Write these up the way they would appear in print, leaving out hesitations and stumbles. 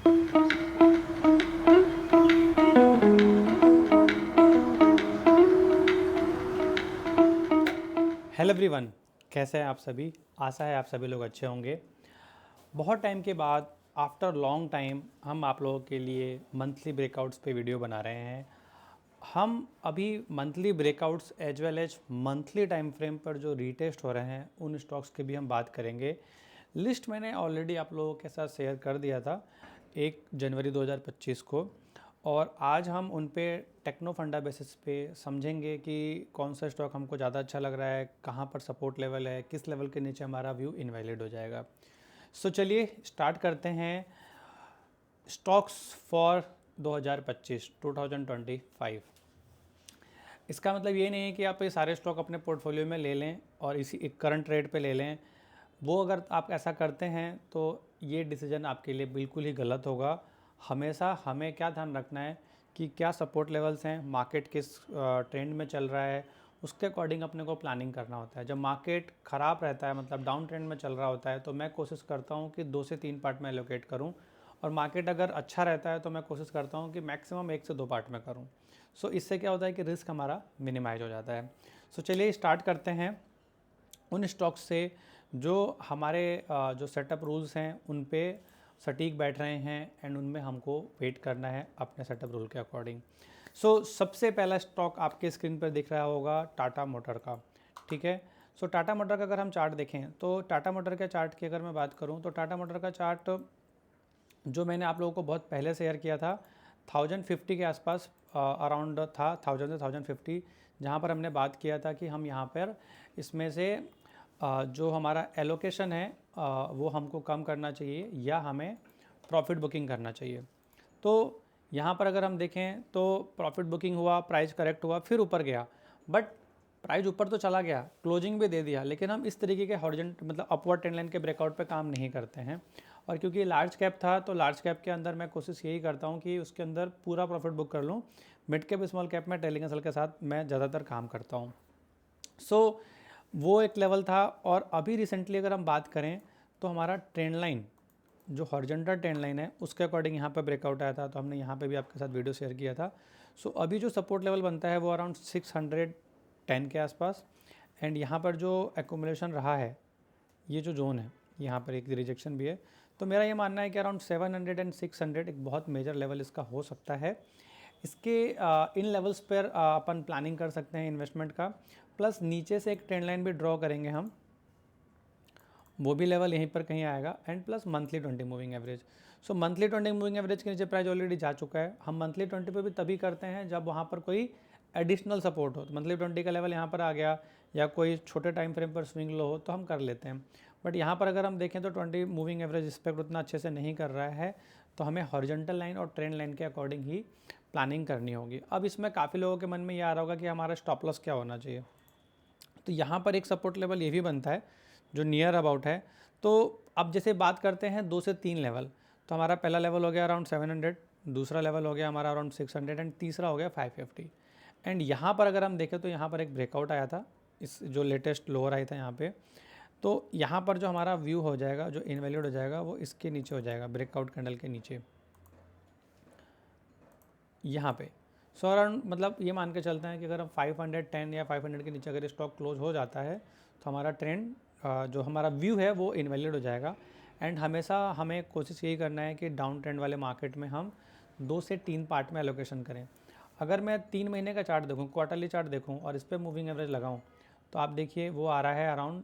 Hello everyone, कैसे हैं आप सभी। आशा है आप सभी लोग अच्छे होंगे। बहुत टाइम के बाद आफ्टर लॉन्ग टाइम हम आप लोगों के लिए मंथली ब्रेकआउट्स पे वीडियो बना रहे हैं। हम अभी monthly breakouts as well as monthly time frame पर जो रीटेस्ट हो रहे हैं उन स्टॉक्स की भी हम बात करेंगे। लिस्ट मैंने ऑलरेडी आप लोगों के साथ शेयर कर दिया था 1 जनवरी 2025 को, और आज हम उन पे टेक्नो फंडा बेसिस पे समझेंगे कि कौन सा स्टॉक हमको ज़्यादा अच्छा लग रहा है, कहाँ पर सपोर्ट लेवल है, किस लेवल के नीचे हमारा व्यू इनवैलिड हो जाएगा। सो चलिए स्टार्ट करते हैं स्टॉक्स फॉर 2025। इसका मतलब ये नहीं है कि आप ये सारे स्टॉक अपने पोर्टफोलियो में ले लें और इसी एक करंट रेट पे ले लें। वो अगर आप ऐसा करते हैं तो ये डिसीजन आपके लिए बिल्कुल ही गलत होगा। हमेशा हमें क्या ध्यान रखना है कि क्या सपोर्ट लेवल्स हैं, मार्केट किस ट्रेंड में चल रहा है, उसके अकॉर्डिंग अपने को प्लानिंग करना होता है। जब मार्केट ख़राब रहता है, मतलब डाउन ट्रेंड में चल रहा होता है, तो मैं कोशिश करता हूँ कि 2 से 3 पार्ट में एलोकेट करूँ, और मार्केट अगर अच्छा रहता है तो मैं कोशिश करता हूँ कि मैक्सिमम 1 से 2 पार्ट में करूँ। सो इससे क्या होता है कि रिस्क हमारा मिनिमाइज हो जाता है। सो चलिए स्टार्ट करते हैं उन स्टॉक्स से जो हमारे जो सेटअप रूल्स हैं उन पे सटीक बैठ रहे हैं, एंड उनमें हमको वेट करना है अपने सेटअप रूल के अकॉर्डिंग। सो सबसे पहला स्टॉक आपके स्क्रीन पर दिख रहा होगा टाटा मोटर का, ठीक है। सो टाटा मोटर का अगर हम चार्ट देखें तो टाटा मोटर के चार्ट की अगर मैं बात करूं तो टाटा मोटर का चार्ट जो मैंने आप लोगों को बहुत पहले शेयर किया था 1050 के आसपास अराउंड था, 1000 से 1050, जहाँ पर हमने बात किया था कि हम यहाँ पर इसमें से जो हमारा एलोकेशन है वो हमको कम करना चाहिए या हमें प्रॉफिट बुकिंग करना चाहिए। तो यहाँ पर अगर हम देखें तो प्रॉफिट बुकिंग हुआ, प्राइस करेक्ट हुआ, फिर ऊपर गया, बट प्राइस ऊपर तो चला गया, क्लोजिंग भी दे दिया, लेकिन हम इस तरीके के हॉरिजॉन्टल मतलब अपवर्ड ट्रेंड लाइन के ब्रेकआउट पे काम नहीं करते हैं। और क्योंकि लार्ज कैप था तो लार्ज कैप के अंदर मैं कोशिश यही करता हूँ कि उसके अंदर पूरा प्रॉफिट बुक कर लूँ। मिड कैप स्मॉल कैप में ट्रेलिंग एसएल के साथ मैं ज़्यादातर काम करता हूँ। सो वो एक लेवल था। और अभी रिसेंटली अगर हम बात करें तो हमारा ट्रेंड लाइन जो हॉरिजॉन्टल ट्रेंड लाइन है उसके अकॉर्डिंग यहाँ पर ब्रेकआउट आया था, तो हमने यहाँ पे भी आपके साथ वीडियो शेयर किया था। सो अभी जो सपोर्ट लेवल बनता है वो अराउंड 610 के आसपास, एंड यहाँ पर जो एकोमुलेशन रहा है, ये जो जोन है, यहाँ पर एक रिजेक्शन भी है, तो मेरा ये मानना है कि अराउंड 700 एंड 600 एक बहुत मेजर लेवल इसका हो सकता है। इसके इन लेवल्स पर अपन प्लानिंग कर सकते हैं इन्वेस्टमेंट का। प्लस नीचे से एक ट्रेंड लाइन भी ड्रॉ करेंगे हम, वो भी लेवल यहीं पर कहीं आएगा, and plus monthly 20 moving average. So monthly 20 moving average के नीचे प्राइस ऑलरेडी जा चुका है। हम मंथली 20 पे भी तभी करते हैं जब वहाँ पर कोई एडिशनल सपोर्ट हो। तो मंथली 20 का लेवल यहाँ पर आ गया, या कोई छोटे टाइम फ्रेम पर स्विंग लो हो तो हम कर लेते हैं। बट यहाँ पर अगर हम देखें तो 20 मूविंग एवरेज रिस्पेक्ट उतना अच्छे से नहीं कर रहा है, तो हमें हॉरिजॉन्टल लाइन और ट्रेंड लाइन के अकॉर्डिंग ही प्लानिंग करनी होगी। अब इसमें काफ़ी लोगों के मन में ये आ रहा होगा कि हमारा स्टॉप लॉस क्या होना चाहिए। तो यहाँ पर एक सपोर्ट लेवल ये भी बनता है जो नियर अबाउट है। तो अब जैसे बात करते हैं 2 से 3 लेवल, तो हमारा पहला लेवल हो गया अराउंड 700, दूसरा लेवल हो गया हमारा अराउंड 600, एंड तीसरा हो गया 550। एंड यहाँ पर अगर हम देखें तो यहाँ पर एक ब्रेकआउट आया था, इस जो लेटेस्ट लोअर आई था यहाँ पे, तो यहाँ पर जो हमारा व्यू हो जाएगा, जो इनवैलिड हो जाएगा, वो इसके नीचे हो जाएगा, ब्रेकआउट कैंडल के नीचे यहाँ पे। सो अराउंड मतलब ये मान के चलते हैं कि अगर हम 510 या 500 के नीचे अगर स्टॉक क्लोज हो जाता है तो हमारा ट्रेंड जो हमारा व्यू है वो इनवैलिड हो जाएगा। एंड हमेशा हमें कोशिश यही करना है कि डाउन ट्रेंड वाले मार्केट में हम 2 से 3 पार्ट में एलोकेशन करें। अगर मैं 3 महीने का चार्ट देखूँ, क्वार्टरली चार्ट देखूँ और इस पर मूविंग एवरेज लगाऊँ, तो आप देखिए वो आ रहा है अराउंड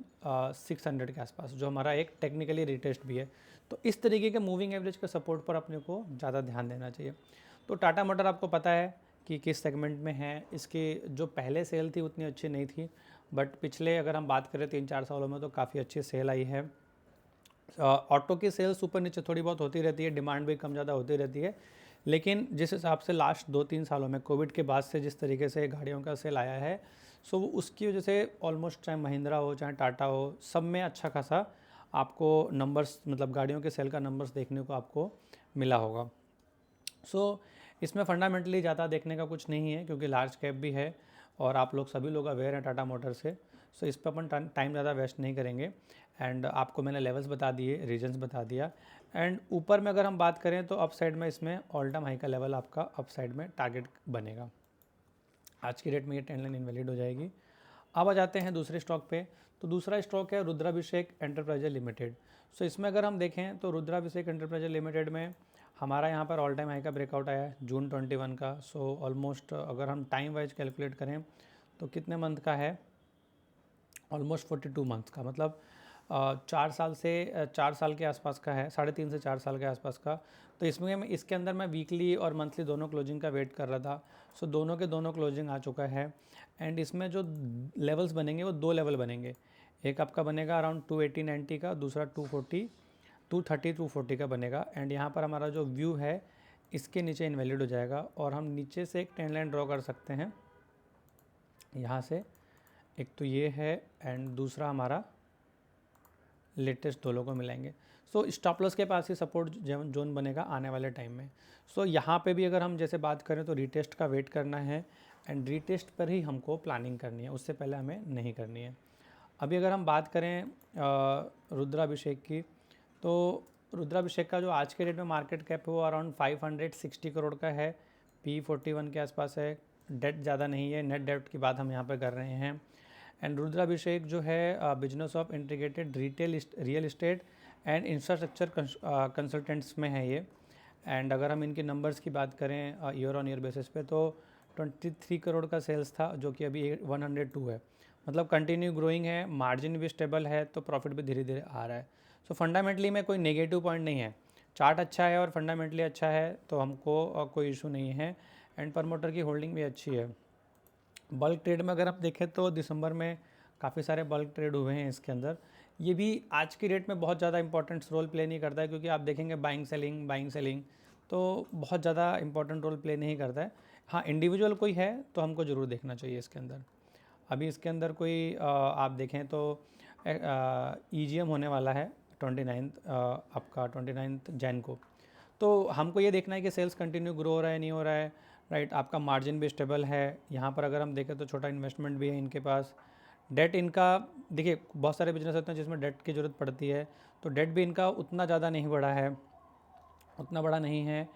600 के आसपास, जो हमारा एक टेक्निकली रिटेस्ट भी है। तो इस तरीके के मूविंग एवरेज के सपोर्ट पर अपने को ज़्यादा ध्यान देना चाहिए। तो टाटा मोटर आपको पता है कि किस सेगमेंट में है। इसकी जो पहले सेल थी उतनी अच्छी नहीं थी, बट पिछले अगर हम बात करें 3-4 सालों में तो काफ़ी अच्छी सेल आई है। ऑटो की सेल्स ऊपर नीचे थोड़ी बहुत होती रहती है, डिमांड भी कम ज़्यादा होती रहती है, लेकिन जिस हिसाब से लास्ट 2-3 सालों में कोविड के बाद से जिस तरीके से गाड़ियों का सेल आया है, सो उसकी वजह से ऑलमोस्ट चाहे महिंद्रा हो चाहे टाटा हो, सब में अच्छा खासा आपको नंबर्स मतलब गाड़ियों के सेल का नंबर्स देखने को आपको मिला होगा। सो इसमें फंडामेंटली ज़्यादा देखने का कुछ नहीं है, क्योंकि लार्ज कैप भी है और आप लोग सभी लोग अवेयर हैं टाटा मोटर से। सो इस पर अपन टाइम ज़्यादा वेस्ट नहीं करेंगे। एंड आपको मैंने लेवल्स बता दिए, रीजन्स बता दिया। एंड ऊपर में अगर हम बात करें तो अप साइड में इसमें ऑल टाइम हाई का लेवल आपका अप साइड में टारगेट बनेगा। आज की डेट में ये ट्रेंड लाइन इनवैलिड हो जाएगी। अब आ जाते हैं दूसरे स्टॉक पे। तो दूसरा स्टॉक है रुद्राभिषेक एंटरप्राइजेज लिमिटेड। सो इसमें अगर हम देखें तो रुद्राभिषेक एंटरप्राइजेज लिमिटेड में हमारा यहाँ पर ऑल टाइम हाई का ब्रेकआउट आया है जून 21 का। सो ऑलमोस्ट अगर हम टाइम वाइज कैलकुलेट करें तो कितने मंथ का है, ऑलमोस्ट 42 मंथ्स का, मतलब 4 साल के आसपास का है, 3.5 से 4 साल के आसपास का। तो इसमें इसके अंदर मैं वीकली और मंथली दोनों क्लोजिंग का वेट कर रहा था। सो दोनों के दोनों क्लोजिंग आ चुका है। एंड इसमें जो लेवल्स बनेंगे वो 2 लेवल बनेंगे। एक आपका बनेगा अराउंड 280-90 का, दूसरा 230-240 का बनेगा। एंड यहाँ पर हमारा जो व्यू है इसके नीचे इनवैलिड हो जाएगा और हम नीचे से एक ट्रेंड लाइन ड्रॉ कर सकते हैं यहाँ से। एक तो ये है एंड दूसरा हमारा लेटेस्ट दोनों को मिलाएंगे। सो स्टॉप लॉस के पास ही सपोर्ट जोन बनेगा आने वाले टाइम में। सो यहाँ पे भी अगर हम जैसे बात करें तो रीटेस्ट का वेट करना है एंड रीटेस्ट पर ही हमको प्लानिंग करनी है, उससे पहले हमें नहीं करनी है। अभी अगर हम बात करें रुद्राभिषेक की, तो रुद्राभिषेक का जो आज के डेट में मार्केट कैप है वो अराउंड 560 करोड़ का है, P41 के आसपास है। डेट ज़्यादा नहीं है, नेट डेट की बात हम यहाँ पर कर रहे हैं। एंड रुद्राभिषेक जो है business of integrated real estate and infrastructure consultants में है ये। एंड अगर हम इनके नंबर्स की बात करें ईयर ऑन ईयर बेसिस पे तो 23 करोड़ का सेल्स था जो कि अभी 102 है, मतलब कंटिन्यू ग्रोइंग है, मार्जिन भी स्टेबल है, तो प्रॉफिट भी धीरे धीरे आ रहा है। सो फंडामेंटली में कोई नेगेटिव पॉइंट नहीं है, चार्ट अच्छा है और फंडामेंटली अच्छा है तो हमको कोई इशू नहीं है। एंड प्रमोटर की होल्डिंग भी अच्छी है। बल्क ट्रेड में अगर आप देखें तो दिसंबर में काफ़ी सारे बल्क ट्रेड हुए हैं इसके अंदर। ये भी आज की डेट में बहुत ज़्यादा इंपॉर्टेंट रोल प्ले नहीं करता है, क्योंकि आप देखेंगे बाइंग सेलिंग तो बहुत ज़्यादा इंपॉर्टेंट रोल प्ले नहीं करता है। हाँ, इंडिविजुअल कोई है तो हमको ज़रूर देखना चाहिए इसके अंदर। अभी इसके अंदर कोई आप देखें तो EGM होने वाला है 29 जैन को। तो हमको ये देखना है कि सेल्स कंटिन्यू ग्रो हो रहा है नहीं हो रहा है, राइट। आपका मार्जिन भी स्टेबल है। यहाँ पर अगर हम देखें तो छोटा इन्वेस्टमेंट भी है इनके पास। डेट इनका देखिए, बहुत सारे बिजनेस होते हैं जिसमें डेट की ज़रूरत पड़ती है, तो डेट भी इनका उतना ज़्यादा नहीं बढ़ा है, उतना बड़ा नहीं है।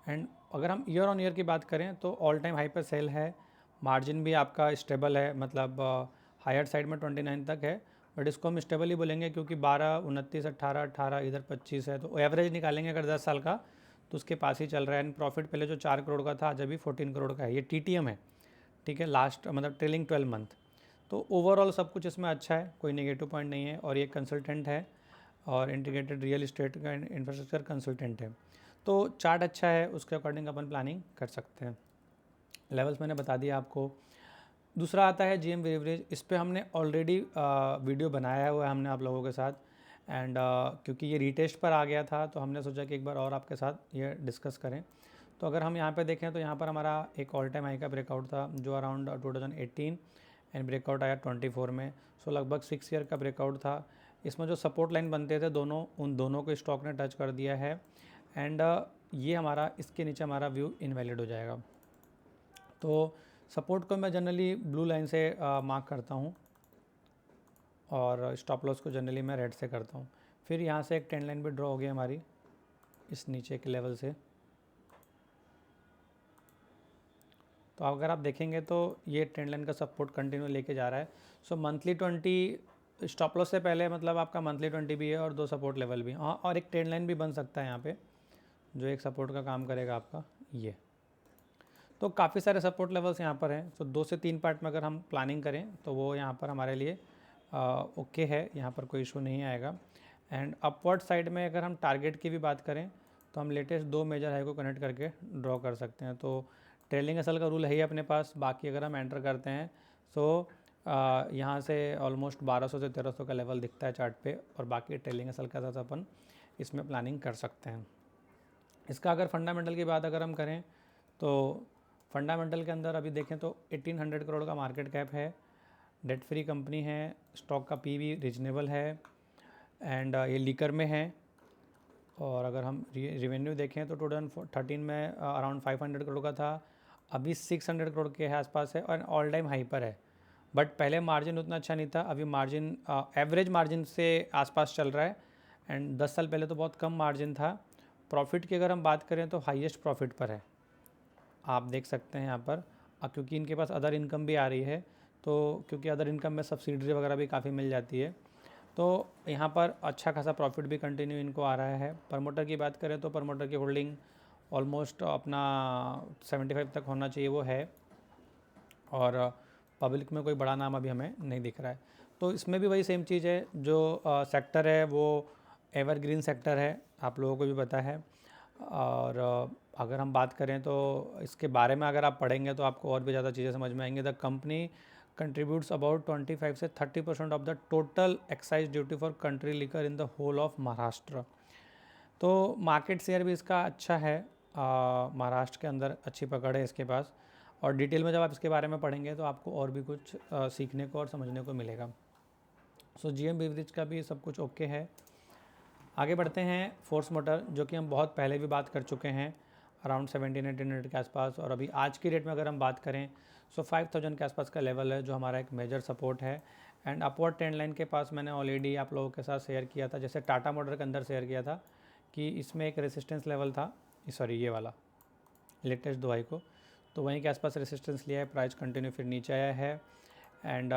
एंड अगर हम ईयर ऑन ईयर की बात करें तो ऑल टाइम हाई पर सेल है, मार्जिन भी आपका स्टेबल है, मतलब हायर साइड में 29 तक है, बट इसको हम स्टेबल ही बोलेंगे क्योंकि 12, 29, 18 इधर 25 है, तो एवरेज निकालेंगे अगर 10 साल का तो उसके पास ही चल रहा है। एंड प्रॉफिट पहले जो 4 करोड़ का था आज अभी 14 करोड़ का है। ये TTM है, ठीक है, लास्ट मतलब ट्रेलिंग 12 मंथ। तो ओवरऑल सब कुछ इसमें अच्छा है, कोई नेगेटिव पॉइंट नहीं है। और ये कंसल्टेंट है और इंटीग्रेटेड रियल इस्टेट का इंफ्रास्ट्रक्चर कंसल्टेंट है, तो चार्ट अच्छा है, उसके अकॉर्डिंग अपन प्लानिंग कर सकते हैं। लेवल्स मैंने बता दिया आपको। दूसरा आता है GM बेवरेज। इस पर हमने ऑलरेडी वीडियो बनाया हुआ है हमने आप लोगों के साथ। एंड क्योंकि ये रीटेस्ट पर आ गया था तो हमने सोचा कि एक बार और आपके साथ ये डिस्कस करें। तो अगर हम यहाँ पे देखें तो यहाँ पर हमारा एक ऑल टाइम हाई का ब्रेकआउट था जो अराउंड 2018 एंड ब्रेकआउट आया 24 में। सो लगभग 6 ईयर का ब्रेकआउट था। इसमें जो सपोर्ट लाइन बनते थे दोनों, उन दोनों को स्टॉक ने टच कर दिया है। एंड ये हमारा इसके नीचे हमारा व्यू इनवैलिड हो जाएगा। तो सपोर्ट को मैं जनरली ब्लू लाइन से मार्क करता हूँ और स्टॉप लॉस को जनरली मैं रेड से करता हूँ। फिर यहाँ से एक ट्रेंड लाइन भी ड्रॉ हो गई हमारी इस नीचे के लेवल से। तो अगर आप देखेंगे तो ये ट्रेंड लाइन का सपोर्ट कंटिन्यू लेके जा रहा है। सो मंथली 20 स्टॉप लॉस से पहले मतलब आपका मंथली 20 भी है और 2 सपोर्ट लेवल भी। हाँ, और एक ट्रेंड लाइन भी बन सकता है यहाँ पे जो एक सपोर्ट का काम करेगा आपका ये। तो काफ़ी सारे सपोर्ट लेवल्स यहाँ पर हैं। सो 2 से 3 पार्ट में अगर हम प्लानिंग करें तो वो यहाँ पर हमारे लिए ओके है, यहाँ पर कोई इशू नहीं आएगा। एंड अपवर्ड साइड में अगर हम टारगेट की भी बात करें तो हम लेटेस्ट 2 मेजर हाई को कनेक्ट करके ड्रॉ कर सकते हैं। तो ट्रेलिंग एसल का रूल है ही अपने पास। बाकी अगर हम एंटर करते हैं तो यहाँ से ऑलमोस्ट 1200 से 1300 का लेवल दिखता है चार्ट पे, और बाकी ट्रेलिंग एसल के साथ अपन इसमें प्लानिंग कर सकते हैं। इसका अगर फंडामेंटल की बात अगर हम करें तो फंडामेंटल के अंदर अभी देखें तो 1800 करोड़ का मार्केट कैप है, डेट फ्री कंपनी है, स्टॉक का PB रीजनेबल है, एंड ये लीकर में है। और अगर हम रेवेन्यू देखें तो 2013 में अराउंड 500 करोड़ का था, अभी 600 करोड़ के आसपास है और ऑल टाइम हाई पर है। बट पहले मार्जिन उतना अच्छा नहीं था, अभी मार्जिन एवरेज मार्जिन से आसपास चल रहा है। एंड 10 साल पहले तो बहुत कम मार्जिन था। प्रॉफिट की अगर हम बात करें तो हाईएस्ट प्रॉफिट पर है, आप देख सकते हैं यहाँ पर। क्योंकि इनके पास अदर इनकम भी आ रही है, तो क्योंकि अदर इनकम में सब्सिडी वगैरह भी काफ़ी मिल जाती है, तो यहाँ पर अच्छा खासा प्रॉफिट भी कंटिन्यू इनको आ रहा है। प्रमोटर की बात करें तो प्रमोटर की होल्डिंग ऑलमोस्ट अपना 75 तक होना चाहिए, वो है। और पब्लिक में कोई बड़ा नाम अभी हमें नहीं दिख रहा है। तो इसमें भी वही सेम चीज़ है, जो सेक्टर है वो एवरग्रीन सेक्टर है, आप लोगों को भी पता है। और अगर हम बात करें तो इसके बारे में अगर आप पढ़ेंगे तो आपको और भी ज़्यादा चीज़ें समझ में आएंगी। द कंपनी कंट्रीब्यूट्स अबाउट 25 से 30% of the total excise duty for country liquor in the whole of Maharashtra. तो मार्केट शेयर भी इसका अच्छा है, महाराष्ट्र के अंदर अच्छी पकड़ है इसके पास। और डिटेल में जब आप इसके बारे में पढ़ेंगे तो आपको और भी कुछ सीखने को और समझने को मिलेगा। सो जीएम बेवरेज का भी सब कुछ ओके है। आगे बढ़ते हैं फोर्स मोटर, जो कि हम बहुत पहले भी बात कर चुके हैं, अराउंड 1700-1800 के आसपास। और अभी आज की डेट में अगर हम बात करें सो 5000 के आसपास का लेवल है, जो हमारा एक मेजर सपोर्ट है। एंड अपवर्ड ट्रेंड लाइन के पास मैंने ऑलरेडी आप लोगों के साथ शेयर किया था, जैसे टाटा मोटर के अंदर शेयर किया था कि इसमें एक रेसिस्टेंस लेवल था, सॉरी ये वाला लेटेस्ट दवाई को, तो वहीं के आसपास रेसिस्टेंस लिया है, प्राइस कंटिन्यू फिर नीचे आया है। एंड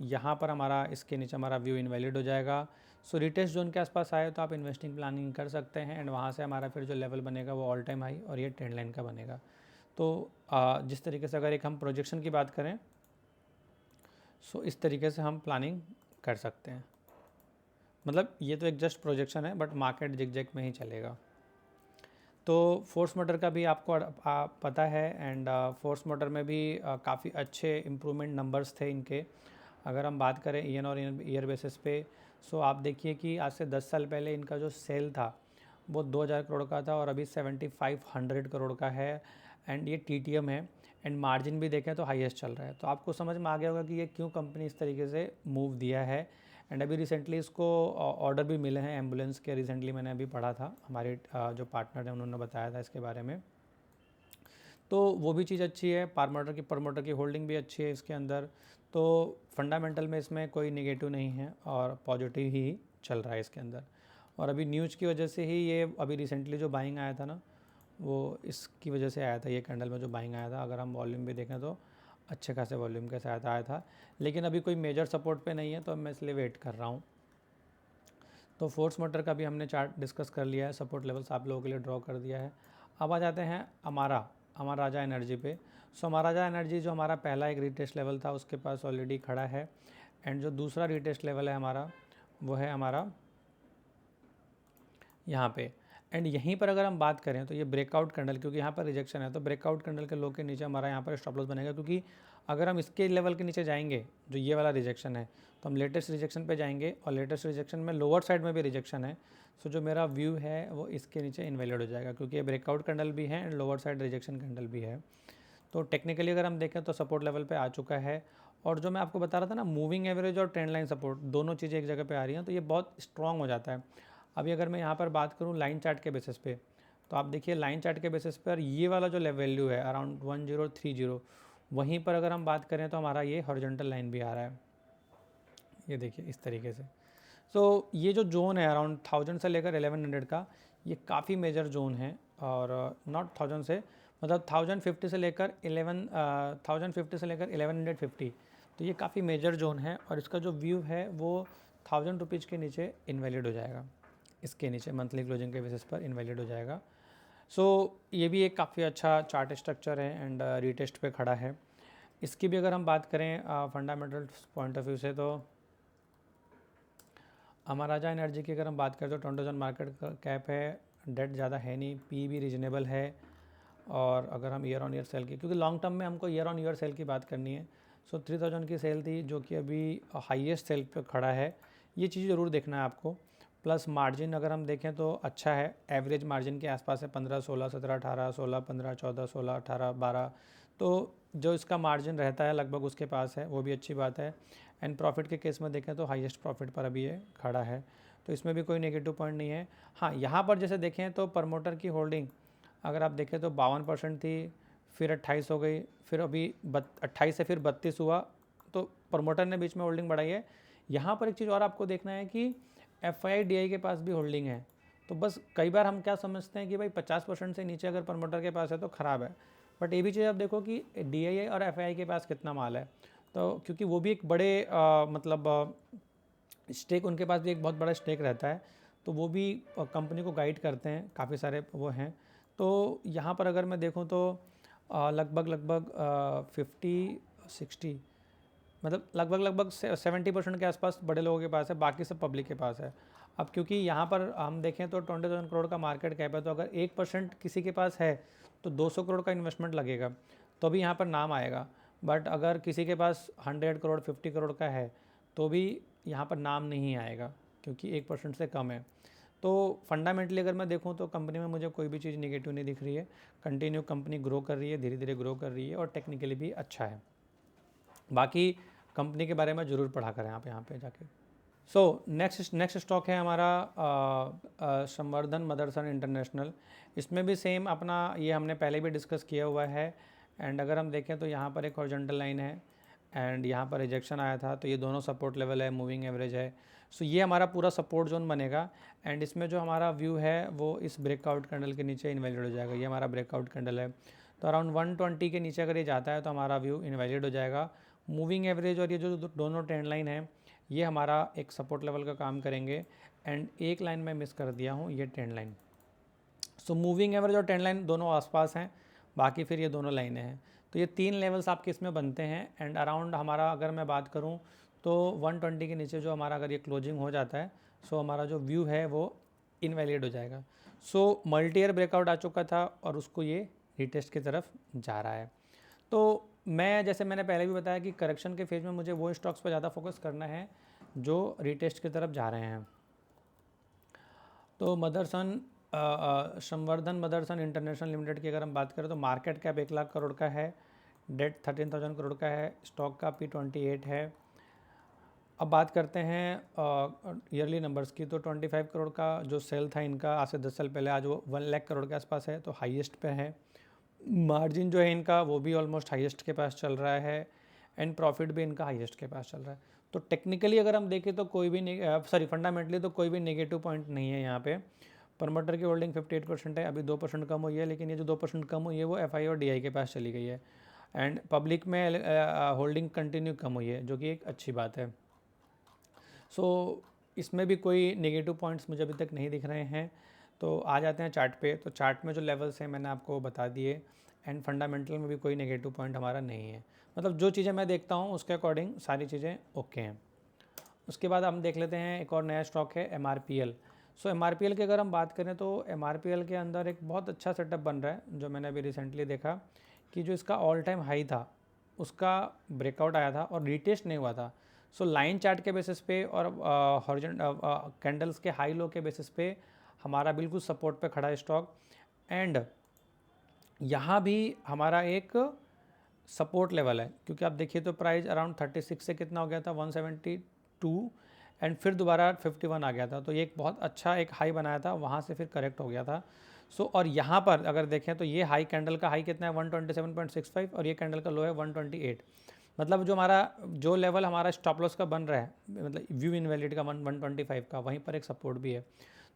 यहाँ पर हमारा इसके नीचे हमारा व्यू इनवैलिड हो जाएगा। सो रिटेस्ट जोन के आसपास आए तो आप इन्वेस्टिंग प्लानिंग कर सकते हैं। एंड वहाँ से हमारा फिर जो लेवल बनेगा वो ऑल टाइम हाई और ये ट्रेंड लाइन का बनेगा। तो जिस तरीके से अगर एक हम प्रोजेक्शन की बात करें, सो इस तरीके से हम प्लानिंग कर सकते हैं। मतलब ये तो एक जस्ट प्रोजेक्शन है, बट मार्केट जिग में ही चलेगा। तो फोर्स मोटर का भी आपको पता है। एंड फोर्स मोटर में भी काफ़ी अच्छे इम्प्रूवमेंट नंबर्स थे इनके। अगर हम बात करें ईयर और ईयर बेसिस पे, सो आप देखिए कि आज से 10 साल पहले इनका जो सेल था वो 2000 करोड़ का था और अभी 7500 करोड़ का है। एंड ये टीटीएम है। एंड मार्जिन भी देखें तो हाईएस्ट चल रहा है। तो आपको समझ में आ गया होगा कि ये क्यों कंपनी इस तरीके से मूव दिया है। एंड अभी रिसेंटली इसको ऑर्डर भी मिले हैं एम्बुलेंस के, रिसेंटली मैंने अभी पढ़ा था, हमारे जो पार्टनर हैं उन्होंने बताया था इसके बारे में। तो वो भी चीज़ अच्छी है। प्रमोटर की होल्डिंग भी अच्छी है इसके अंदर। तो फंडामेंटल में इसमें कोई नेगेटिव नहीं है और पॉजिटिव ही चल रहा है इसके अंदर। और अभी न्यूज़ की वजह से ही ये अभी रिसेंटली जो बाइंग आया था ना, वो इसकी वजह से आया था, ये कैंडल में जो बाइंग आया था। अगर हम वॉल्यूम भी देखें तो अच्छे खासे वॉल्यूम के साथ आया था, लेकिन अभी कोई मेजर सपोर्ट पे नहीं है, तो मैं इसलिए वेट कर रहा हूँ। तो फोर्स मोटर का भी हमने चार्ट डिस्कस कर लिया है, सपोर्ट लेवल्स आप लोगों के लिए ड्रॉ कर दिया है। अब आ जाते हैं अमारा राजा एनर्जी पे। सो अमारा राजा एनर्जी जो हमारा पहला एक रीटेस्ट लेवल था उसके पास ऑलरेडी खड़ा है। एंड जो दूसरा रीटेस्ट लेवल है हमारा, वो है हमारा यहाँ पे। एंड यहीं पर अगर हम बात करें तो ये ब्रेकआउट कैंडल, क्योंकि यहाँ पर रिजेक्शन है, तो ब्रेकआउट कैंडल के लो के नीचे हमारा यहाँ पर स्टॉप लॉस बनेगा। क्योंकि अगर हम इसके लेवल के नीचे जाएंगे, जो ये वाला रिजेक्शन है, तो हम लेटेस्ट रिजेक्शन पे जाएंगे और लेटेस्ट रिजेक्शन में लोअर साइड में भी रिजेक्शन है। सो जो मेरा व्यू है वो इसके नीचे इनवैलिड हो जाएगा, क्योंकि ये ब्रेकआउट कैंडल भी है and lower side rejection candle भी है। तो टेक्निकली अगर हम देखें तो सपोर्ट लेवल पे आ चुका है। और जो मैं आपको बता रहा था ना, मूविंग एवरेज और ट्रेंड लाइन सपोर्ट, दोनों चीज़ें एक जगह पे आ रही हैं, तो ये बहुत स्ट्रॉन्ग हो जाता है। अभी अगर मैं यहाँ पर बात करूँ लाइन चार्ट के बेसिस पे, तो आप देखिए लाइन चार्ट के बेसिस पर ये वाला जो वैल्यू है अराउंड 1030, वहीं पर अगर हम बात करें तो हमारा ये हॉरिजॉन्टल लाइन भी आ रहा है, ये देखिए इस तरीके से। सो ये जो जोन है अराउंड 1000 से लेकर 1100 का, ये काफ़ी मेजर जोन है। और नॉट 1000 से, मतलब 1050 से लेकर 1150, तो ये काफ़ी मेजर जोन है। और इसका जो व्यू है वो 1000 रुपीज़ के नीचे इनवैलिड हो जाएगा, इसके नीचे मंथली क्लोजिंग के बेसिस पर इनवैलिड हो जाएगा। सो ये भी एक काफ़ी अच्छा चार्ट स्ट्रक्चर है एंड रीटेस्ट पे खड़ा है। इसकी भी अगर हम बात करें फंडामेंटल पॉइंट ऑफ व्यू से, तो अमर राजा एनर्जी की अगर हम बात करें तो 20,000 मार्केट कैप है, डेट ज़्यादा है नहीं, पी भी रीजनेबल है। और अगर हम ईयर ऑन ईयर सेल की, क्योंकि लॉन्ग टर्म में हमको ईयर ऑन ईयर सेल की बात करनी है, सो 3000 की सेल थी जो कि अभी हाईएस्ट सेल पे खड़ा है, ये चीज़ ज़रूर देखना है आपको। प्लस मार्जिन अगर हम देखें तो अच्छा है, एवरेज मार्जिन के आसपास है 15, 16, 17, 18, 16, 15, 14, 16, 18, 12, तो जो इसका मार्जिन रहता है लगभग उसके पास है, वो भी अच्छी बात है। एंड प्रॉफिट के केस में देखें तो हाईएस्ट प्रॉफिट पर अभी ये खड़ा है, तो इसमें भी कोई नेगेटिव पॉइंट नहीं है। हाँ, यहाँ पर जैसे देखें तो प्रमोटर की होल्डिंग अगर आप देखें तो 52% थी, फिर 28 हो गई, फिर अभी 28 से फिर 32 हुआ, तो प्रमोटर ने बीच में होल्डिंग बढ़ाई है। यहाँ पर एक चीज़ और आपको देखना है कि FII-DI के पास भी होल्डिंग है। तो बस कई बार हम क्या समझते हैं कि भाई 50% से नीचे अगर प्रमोटर के पास है तो ख़राब है, बट ये भी चीज़ आप देखो कि DII और FII के पास कितना माल है। तो क्योंकि वो भी एक बड़े मतलब स्टेक, उनके पास भी एक बहुत बड़ा स्टेक रहता है, तो वो भी कंपनी को गाइड करते हैं, काफ़ी सारे वो हैं। तो यहाँ पर अगर मैं देखूँ तो लगभग 50-60 मतलब लगभग 70% के आसपास बड़े लोगों के पास है, बाकी सब पब्लिक के पास है। अब क्योंकि यहाँ पर हम देखें तो 20,000 करोड़ का मार्केट कैप है, तो अगर 1% किसी के पास है तो 200 करोड़ का इन्वेस्टमेंट लगेगा, तो भी यहाँ पर नाम आएगा। बट अगर किसी के पास 100 करोड़ 50 करोड़ का है तो भी यहाँ पर नाम नहीं आएगा, क्योंकि 1% से कम है। तो फंडामेंटली अगर मैं देखूँ तो कंपनी में मुझे कोई भी चीज़ नेगेटिव नहीं दिख रही है। कंटिन्यू कंपनी ग्रो कर रही है, धीरे धीरे ग्रो कर रही है, और टेक्निकली भी अच्छा है। बाकी कंपनी के बारे में ज़रूर पढ़ा करें आप यहाँ पे जाके। सो नेक्स्ट स्टॉक है हमारा संवर्धन मदरसन इंटरनेशनल। इसमें भी सेम अपना ये हमने पहले भी डिस्कस किया हुआ है। एंड अगर हम देखें तो यहाँ पर एक हॉरिजॉन्टल लाइन है एंड यहाँ पर रिजेक्शन आया था, तो ये दोनों सपोर्ट लेवल है, मूविंग एवरेज है। सो ये हमारा पूरा सपोर्ट जोन बनेगा। एंड इसमें जो हमारा व्यू है वो इस ब्रेकआउट कैंडल के नीचे इनवैलिड हो जाएगा। ये हमारा ब्रेकआउट कैंडल है, तो अराउंड 120 के नीचे अगर ये जाता है तो हमारा व्यू इनवैलिड हो जाएगा। मूविंग एवरेज और ये जो दोनों ट्रेंड लाइन है ये हमारा एक सपोर्ट लेवल का काम करेंगे। एंड एक लाइन मैं मिस कर दिया हूँ, ये trend line. So moving average और ट्रेंड लाइन दोनों आसपास हैं, बाकी फिर ये दोनों लाइनें हैं। तो ये 3 लेवल्स आपके इसमें बनते हैं। एंड अराउंड हमारा अगर मैं बात करूँ तो 120 के नीचे जो हमारा अगर ये क्लोजिंग हो जाता है, सो हमारा जो व्यू है वो इनवैलिड हो जाएगा। सो मल्टी ईयर ब्रेकआउट आ चुका था और उसको ये रिटेस्ट की तरफ जा रहा है। तो मैं जैसे मैंने पहले भी बताया कि करेक्शन के फेज में मुझे वो स्टॉक्स पर ज़्यादा फोकस करना है जो रिटेस्ट की तरफ जा रहे हैं। तो मदरसन संवर्धन मदरसन इंटरनेशनल लिमिटेड की अगर हम बात करें तो मार्केट कैप 1 लाख करोड़ का है, डेट 13,000 करोड़ का है, स्टॉक का P28 है। अब बात करते हैं ईयरली नंबर्स की, तो 25 करोड़ का जो सेल था इनका आज से 10 साल पहले, आज वो 1 लाख करोड़ के आसपास है, तो हाईएस्ट पे है। मार्जिन जो है इनका वो भी ऑलमोस्ट हाईएस्ट के पास चल रहा है, एंड प्रॉफिट भी इनका हाईएस्ट के पास चल रहा है। तो टेक्निकली अगर हम देखें तो कोई भी फंडामेंटली तो कोई भी नेगेटिव पॉइंट नहीं है यहाँ पे। प्रमोटर की होल्डिंग 58% है, अभी 2% कम हुई है, लेकिन ये जो 2% कम हुई है वो FI और DI के पास चली गई है। एंड पब्लिक में होल्डिंग कंटिन्यू कम हुई है, जो कि एक अच्छी बात है। सो इसमें भी कोई नेगेटिव पॉइंट्स मुझे अभी तक नहीं दिख रहे हैं। तो आ जाते हैं चार्ट पे। तो चार्ट में जो लेवल्स हैं मैंने आपको बता दिए, एंड फंडामेंटल में भी कोई नेगेटिव पॉइंट हमारा नहीं है। मतलब जो चीज़ें मैं देखता हूँ उसके अकॉर्डिंग सारी चीज़ें ओके हैं। उसके बाद हम देख लेते हैं एक और नया स्टॉक है MRPL। सो MRPL की अगर हम बात करें तो MRPL के अंदर एक बहुत अच्छा सेटअप बन रहा है, जो मैंने अभी रिसेंटली देखा कि जो इसका ऑल टाइम हाई था उसका ब्रेकआउट आया था और रिटेस्ट नहीं हुआ था। सो लाइन चार्ट के बेसिस पे और कैंडल्स के हाई लो के बेसिस पे हमारा बिल्कुल सपोर्ट पे खड़ा है स्टॉक। एंड यहाँ भी हमारा एक सपोर्ट लेवल है, क्योंकि आप देखिए तो प्राइस अराउंड 36 से कितना हो गया था 172, एंड फिर दोबारा 51 आ गया था। तो ये एक बहुत अच्छा एक हाई बनाया था, वहाँ से फिर करेक्ट हो गया था। सो और यहाँ पर अगर देखें तो ये हाई कैंडल का हाई कितना है 127.65 और ये कैंडल का लो है 128। मतलब जो हमारा जो लेवल हमारा स्टॉप लॉस का बन रहा है, मतलब व्यू इनवैलिड का 125 का, वहीं पर एक सपोर्ट भी है।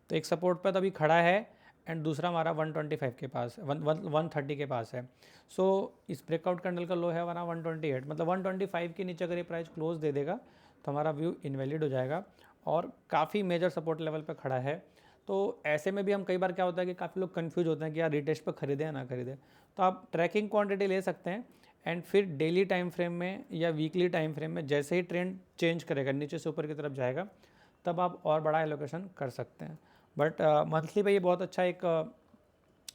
तो एक सपोर्ट पर तभी खड़ा है, एंड दूसरा हमारा 125 के पास 130 के पास है। सो इस ब्रेकआउट कैंडल का लो है हमारा 128, मतलब 125 के नीचे अगर ये प्राइस क्लोज दे देगा तो हमारा व्यू इनवैलिड हो जाएगा और काफ़ी मेजर सपोर्ट लेवल पे खड़ा है। तो ऐसे में भी हम कई बार क्या होता है कि काफ़ी लोग कंफ्यूज होते हैं कि यार रिटेस्ट पर खरीदें या ना खरीदें। तो आप ट्रैकिंग क्वांटिटी ले सकते हैं, एंड फिर डेली टाइम फ्रेम में या वीकली टाइम फ्रेम में जैसे ही ट्रेंड चेंज करेगा, नीचे से ऊपर की तरफ जाएगा, तब आप और बड़ा एलोकेशन कर सकते हैं। बट मंथली पे ये बहुत अच्छा एक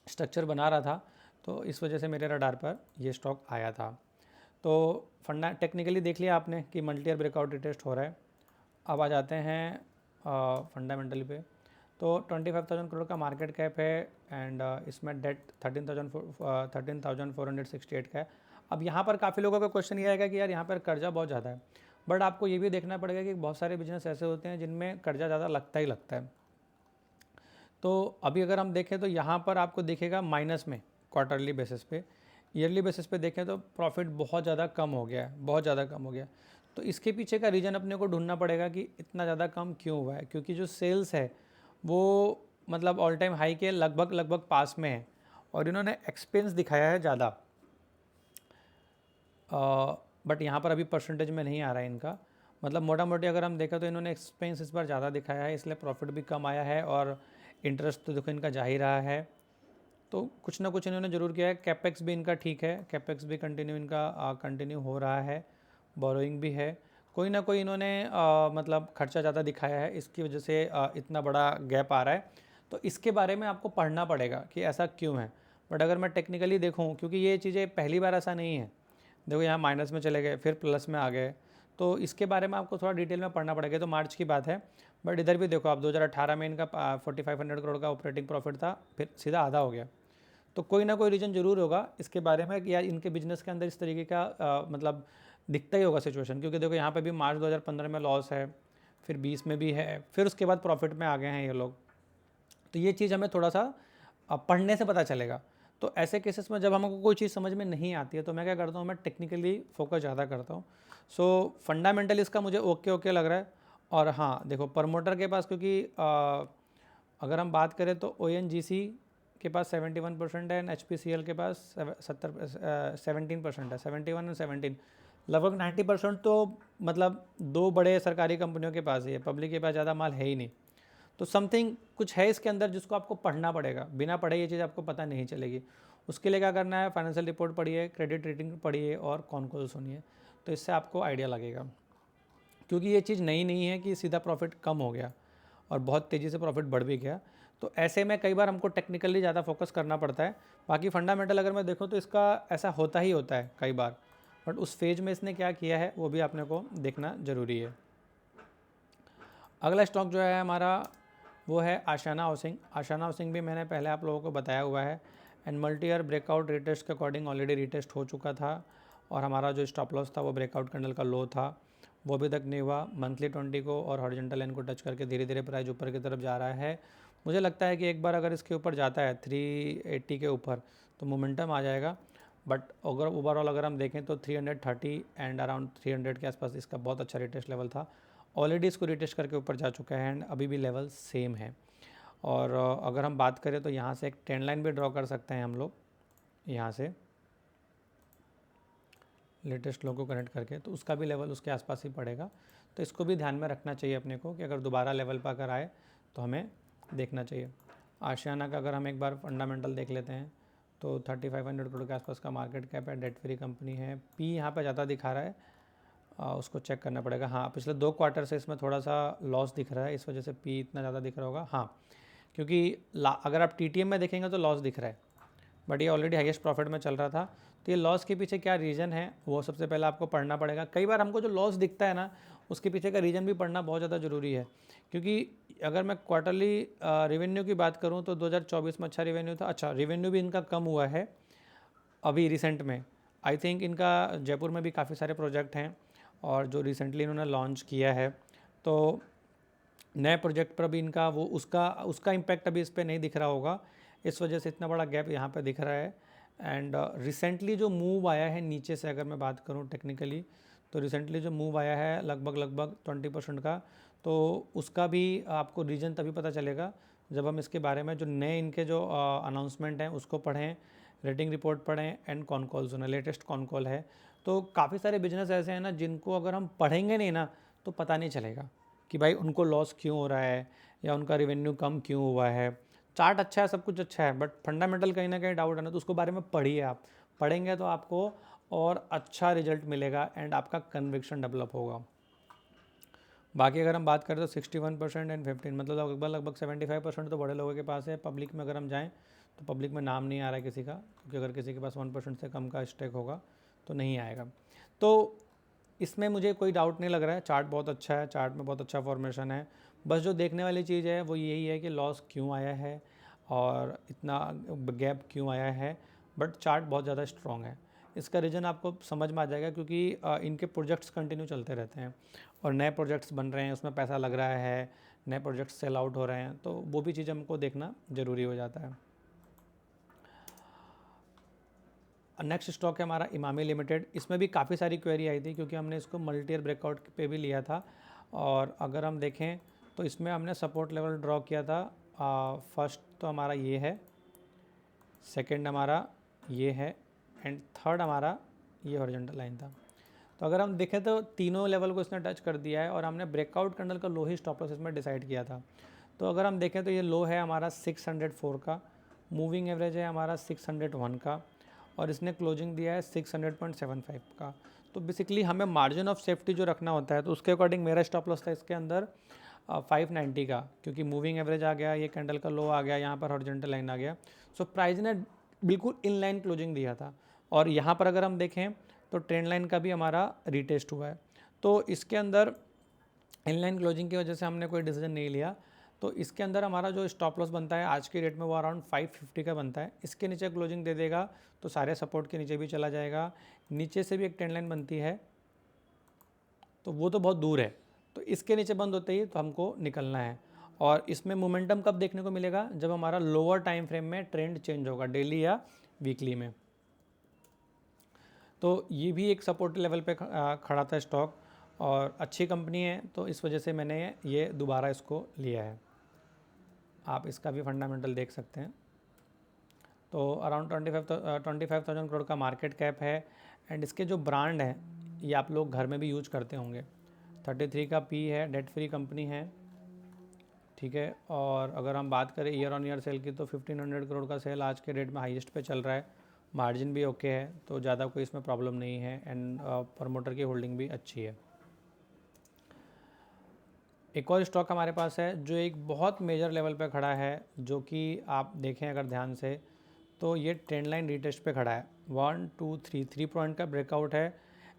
स्ट्रक्चर बना रहा था, तो इस वजह से मेरे रडार पर ये स्टॉक आया था। तो टेक्निकली देख लिया आपने कि मल्टी ईयर ब्रेकआउट रिटेस्ट हो रहा है। अब आ जाते हैं फंडामेंटली पे। तो 25,000 करोड़ का मार्केट कैप है, एंड इसमें डेट 13,468 का है। अब यहाँ पर काफ़ी लोगों का क्वेश्चन ये आएगा कि यार यहाँ पर कर्जा बहुत ज़्यादा है, बट आपको ये भी देखना पड़ेगा कि बहुत सारे बिजनेस ऐसे होते हैं जिनमें कर्जा ज़्यादा लगता ही लगता है। तो अभी अगर हम देखें तो यहाँ पर आपको दिखेगा माइनस में क्वार्टरली बेसिस पे ईयरली बेसिस पे देखें तो प्रॉफिट बहुत ज़्यादा कम हो गया है, बहुत ज़्यादा कम हो गया। तो इसके पीछे का रीज़न अपने को ढूंढना पड़ेगा कि इतना ज़्यादा कम क्यों हुआ है, क्योंकि जो सेल्स है वो मतलब ऑल टाइम हाई के लगभग लगभग पास में है, और इन्होंने एक्सपेंस दिखाया है ज़्यादा, बट यहाँ पर अभी परसेंटेज में नहीं आ रहा है इनका। मतलब मोटा मोटी अगर हम देखें तो इन्होंने एक्सपेंस इस बार ज़्यादा दिखाया है, इसलिए प्रॉफिट भी कम आया है, और इंटरेस्ट तो देखो इनका जा ही रहा है। तो कुछ ना कुछ इन्होंने ज़रूर किया है। कैपेक्स भी इनका ठीक है, कैपेक्स भी कंटिन्यू इनका कंटिन्यू हो रहा है, बोरोइंग भी है। कोई ना कोई इन्होंने मतलब खर्चा ज़्यादा दिखाया है, इसकी वजह से इतना बड़ा गैप आ रहा है। तो इसके बारे में आपको पढ़ना पड़ेगा कि ऐसा क्यों है। बट अगर मैं टेक्निकली देखूँ, क्योंकि ये चीज़ें पहली बार ऐसा नहीं है, देखो यहाँ माइनस में चले गए फिर प्लस में आ गए, तो इसके बारे में आपको थोड़ा डिटेल में पढ़ना पड़ेगा। तो मार्च की बात है, बट इधर भी देखो आप 2018 में इनका 4500 करोड़ का ऑपरेटिंग प्रॉफिट था, फिर सीधा आधा हो गया। तो कोई ना कोई रीज़न ज़रूर होगा इसके बारे में कि यार इनके बिजनेस के अंदर इस तरीके का मतलब दिखता ही होगा सिचुएशन। क्योंकि देखो यहाँ पे भी मार्च 2015 में लॉस है, फिर 20 में भी है, फिर उसके बाद प्रॉफिट में आ गए हैं ये लोग। तो ये चीज़ हमें थोड़ा सा पढ़ने से पता चलेगा। तो ऐसे केसेस में जब हमको कोई चीज़ समझ में नहीं आती है तो मैं क्या करता हूँ, मैं टेक्निकली फोकस ज़्यादा करता हूँ। सो फंडामेंटल इसका मुझे ओके ओके लग रहा है। और हाँ देखो प्रमोटर के पास, क्योंकि अगर हम बात करें तो ONGC के पास 71% है, एंड HPCL के पास 17% है, 71 एंड 17, लगभग 90% तो मतलब दो बड़े सरकारी कंपनियों के पास ही है, पब्लिक के पास ज़्यादा माल है ही नहीं। तो समथिंग कुछ है इसके अंदर जिसको आपको पढ़ना पड़ेगा, बिना पढ़े ये चीज़ आपको पता नहीं चलेगी। उसके लिए क्या करना है, फाइनेंशियल रिपोर्ट पढ़िए, क्रेडिट रेटिंग पढ़िए और कॉन कॉल सुनिए, तो इससे आपको आइडिया लगेगा। क्योंकि ये चीज़ नई नहीं है कि सीधा प्रॉफिट कम हो गया और बहुत तेज़ी से प्रॉफिट बढ़ भी गया। तो ऐसे में कई बार हमको टेक्निकली ज़्यादा फोकस करना पड़ता है। बाकी फंडामेंटल अगर मैं देखूँ तो इसका ऐसा होता ही होता है कई बार, बट उस फेज में इसने क्या किया है वो भी आपने को देखना ज़रूरी है। अगला स्टॉक जो है हमारा वो है आशियाना हाउसिंग। आशियाना हाउसिंग भी मैंने पहले आप लोगों को बताया हुआ है, and multi year breakout retest के अकॉर्डिंग ऑलरेडी रिटेस्ट हो चुका था, और हमारा जो स्टॉप लॉस था वो ब्रेकआउट कैंडल का लो था, वो अभी तक नहीं हुआ। मंथली 20 को और हॉरिजॉन्टल लाइन को टच करके धीरे धीरे प्राइस ऊपर की तरफ जा रहा है। मुझे लगता है कि एक बार अगर इसके ऊपर जाता है 380 के ऊपर तो मोमेंटम आ जाएगा। बट अगर ओवरऑल अगर हम देखें तो 330 एंड अराउंड 300 के आसपास इसका बहुत अच्छा रिटेस्ट लेवल था। ऑलरेडी इसको रिटेस्ट करके ऊपर जा चुका है एंड अभी भी लेवल सेम है। और अगर हम बात करें तो यहाँ से एक ट्रेंड लाइन भी ड्रॉ कर सकते हैं हम लोग, यहाँ से लेटेस्ट लो को कनेक्ट करके, तो उसका भी लेवल उसके आसपास ही पड़ेगा। तो इसको भी ध्यान में रखना चाहिए अपने को कि अगर दोबारा लेवल पर अगर आए तो हमें देखना चाहिए। आशियाना का अगर हम एक बार फंडामेंटल देख लेते हैं तो 3500 करोड़ के आसपास का मार्केट कैप है, डेट फ्री कंपनी है। पी यहाँ पर ज़्यादा दिखा रहा है, उसको चेक करना पड़ेगा। हाँ पिछले 2 क्वार्टर से इसमें थोड़ा सा लॉस दिख रहा है, इस वजह से पी इतना ज़्यादा दिख रहा होगा। हाँ क्योंकि अगर आप TTM में देखेंगे तो लॉस दिख रहा है, बट ये ऑलरेडी हाईएस्ट प्रॉफिट में चल रहा था। तो ये लॉस के पीछे क्या रीज़न है वो सबसे पहले आपको पढ़ना पड़ेगा। कई बार हमको जो लॉस दिखता है ना उसके पीछे का रीज़न भी पढ़ना बहुत ज़्यादा ज़रूरी है। क्योंकि अगर मैं क्वार्टरली रेवेन्यू की बात करूँ तो 2024 में अच्छा रेवेन्यू था। अच्छा रेवेन्यू भी इनका कम हुआ है अभी रिसेंट में। आई थिंक इनका जयपुर में भी काफ़ी सारे प्रोजेक्ट हैं और जो रिसेंटली इन्होंने लॉन्च किया है, तो नए प्रोजेक्ट पर भी इनका वो उसका इम्पैक्ट अभी इस पर नहीं दिख रहा होगा, इस वजह से इतना बड़ा गैप यहाँ पे दिख रहा है। एंड रिसेंटली जो मूव आया है नीचे से अगर मैं बात करूँ टेक्निकली, तो रिसेंटली जो मूव आया है लगभग 20% का, तो उसका भी आपको रीज़न तभी पता चलेगा जब हम इसके बारे में जो नए इनके जो अनाउंसमेंट हैं उसको पढ़ें, रेटिंग रिपोर्ट पढ़ें एंड कॉन कॉल सुना, लेटेस्ट कॉन कॉल है। तो काफ़ी सारे बिजनेस ऐसे हैं ना जिनको अगर हम पढ़ेंगे नहीं ना तो पता नहीं चलेगा कि भाई उनको लॉस क्यों हो रहा है या उनका रेवेन्यू कम क्यों हुआ है। चार्ट अच्छा है, सब कुछ अच्छा है, बट फंडामेंटल कहीं ना कहीं डाउट है ना, तो उसको बारे में पढ़िए। आप पढ़ेंगे तो आपको और अच्छा रिजल्ट मिलेगा एंड आपका कन्विक्शन डेवलप होगा। बाकी अगर हम बात करें तो 61% एंड 15 मतलब लगभग 75% तो बड़े लोगों के पास है। पब्लिक में अगर हम जाएँ तो पब्लिक में नाम नहीं आ रहा है किसी का, क्योंकि अगर किसी के पास 1% से कम का स्टेक होगा तो नहीं आएगा। तो इसमें मुझे कोई डाउट नहीं लग रहा है, चार्ट बहुत अच्छा है, चार्ट में बहुत अच्छा फॉर्मेशन है। बस जो देखने वाली चीज़ है वो यही है कि लॉस क्यों आया है और इतना गैप क्यों आया है, बट चार्ट बहुत ज़्यादा स्ट्रॉन्ग है। इसका रीज़न आपको समझ में आ जाएगा क्योंकि इनके प्रोजेक्ट्स कंटिन्यू चलते रहते हैं और नए प्रोजेक्ट्स बन रहे हैं, उसमें पैसा लग रहा है, नए प्रोजेक्ट्स सेल आउट हो रहे हैं, तो वो भी चीज़ हमको देखना ज़रूरी हो जाता है। नेक्स्ट स्टॉक है हमारा इमामी लिमिटेड। इसमें भी काफ़ी सारी क्वेरी आई थी क्योंकि हमने इसको मल्टी ईयर ब्रेकआउट पे भी लिया था, और अगर हम देखें तो इसमें हमने सपोर्ट लेवल ड्रॉ किया था। फर्स्ट तो हमारा ये है, सेकंड हमारा ये है, एंड थर्ड हमारा ये हॉरिजॉन्टल लाइन था। तो अगर हम देखें तो तीनों लेवल को इसने टच कर दिया है, और हमने ब्रेकआउट कैंडल का लो ही स्टॉप लॉस इसमें डिसाइड किया था। तो अगर हम देखें तो ये लो है हमारा 604 का, मूविंग एवरेज है हमारा 601 का, और इसने क्लोजिंग दिया है 600.75 का। तो बेसिकली हमें मार्जिन ऑफ सेफ्टी जो रखना होता है, तो उसके अकॉर्डिंग मेरा स्टॉप लॉस था इसके अंदर 590 का, क्योंकि मूविंग एवरेज आ गया, ये कैंडल का लो आ गया, यहाँ पर हॉरिजॉन्टल लाइन आ गया। सो प्राइस ने बिल्कुल इन लाइन क्लोजिंग दिया था, और यहाँ पर अगर हम देखें तो ट्रेंड लाइन का भी हमारा रीटेस्ट हुआ है। तो इसके अंदर इनलाइन क्लोजिंग की वजह से हमने कोई डिसीजन नहीं लिया। तो इसके अंदर हमारा जो स्टॉप लॉस बनता है आज के रेट में वो अराउंड 550 का बनता है। इसके नीचे क्लोजिंग दे देगा तो सारे सपोर्ट के नीचे भी चला जाएगा। नीचे से भी एक ट्रेंड लाइन बनती है, तो वो तो बहुत दूर है, तो इसके नीचे बंद होते ही तो हमको निकलना है। और इसमें मोमेंटम कब देखने को मिलेगा, जब हमारा लोअर टाइम फ्रेम में ट्रेंड चेंज होगा, डेली या वीकली में। तो ये भी एक सपोर्ट लेवल पे खड़ा था स्टॉक, और अच्छी कंपनी है, तो इस वजह से मैंने ये दोबारा इसको लिया है। आप इसका भी फंडामेंटल देख सकते हैं। तो अराउंड 25,000 करोड़ का मार्केट कैप है, एंड इसके जो ब्रांड हैं ये आप लोग घर में भी यूज करते होंगे। 33 का पी है, डेट फ्री कंपनी है, ठीक है। और अगर हम बात करें ईयर ऑन ईयर सेल की, तो 1500 करोड़ का सेल आज के डेट में हाईएस्ट पे चल रहा है। मार्जिन भी ओके है, तो ज़्यादा कोई इसमें प्रॉब्लम नहीं है, एंड प्रमोटर की होल्डिंग भी अच्छी है। एक और स्टॉक हमारे पास है जो एक बहुत मेजर लेवल पे खड़ा है, जो कि आप देखें अगर ध्यान से तो ये ट्रेंड लाइन रीटेस्ट पे खड़ा है। 1 2 3 पॉइंट का ब्रेकआउट है,